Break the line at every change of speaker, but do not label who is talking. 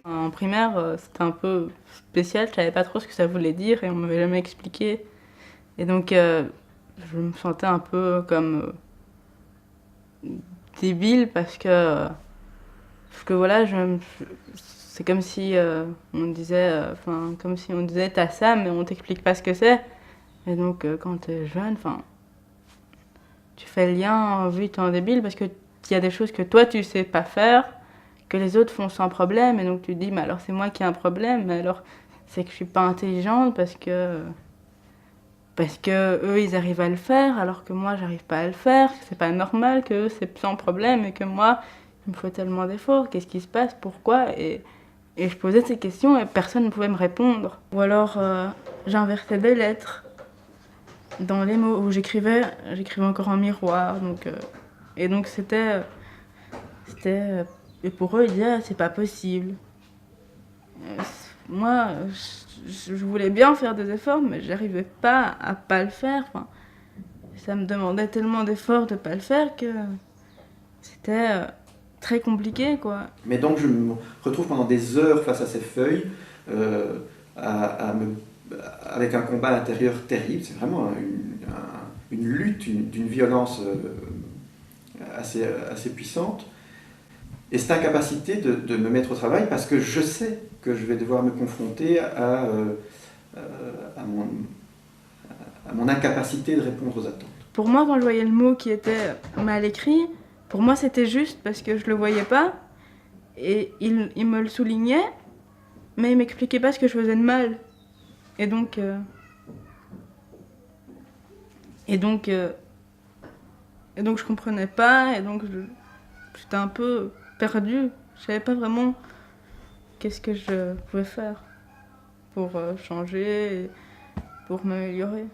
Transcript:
En primaire, c'était un peu spécial, je savais pas trop ce que ça voulait dire et on m'avait jamais expliqué. Et donc, je me sentais un peu comme débile parce que voilà, c'est comme si on disait, comme si on disait t'as ça, mais on t'explique pas ce que c'est. Et donc, quand t'es jeune, tu fais le lien vite en débile parce que il y a des choses que toi tu sais pas faire, que les autres font sans problème, et donc tu te dis mais alors c'est moi qui ai un problème, mais alors c'est que je suis pas intelligente parce que eux ils arrivent à le faire alors que moi j'arrive pas à le faire, que c'est pas normal, que eux c'est sans problème et que moi il me faut tellement d'efforts, qu'est-ce qui se passe, pourquoi, et je posais ces questions et personne ne pouvait me répondre. Ou alors j'inversais des lettres dans les mots où j'écrivais encore en miroir, et donc et pour eux ils disaient ah, c'est pas possible. Moi je voulais bien faire des efforts mais j'arrivais pas à pas le faire. Ça me demandait tellement d'efforts de pas le faire que c'était très compliqué, quoi.
Mais donc je me retrouve pendant des heures face à ces feuilles, euh, à me, avec un combat intérieur terrible. C'est vraiment une lutte, d'une violence assez puissante. Et cette incapacité de me mettre au travail parce que je sais que je vais devoir me confronter à mon incapacité de répondre aux attentes.
Pour moi, quand je voyais le mot qui était mal écrit, pour moi c'était juste parce que je le voyais pas. Et il me le soulignait, mais il m'expliquait pas ce que je faisais de mal. Et donc, et donc, et donc je comprenais pas, et donc j'étais un peu perdue. Je savais pas vraiment qu'est-ce que je pouvais faire pour changer, et pour m'améliorer.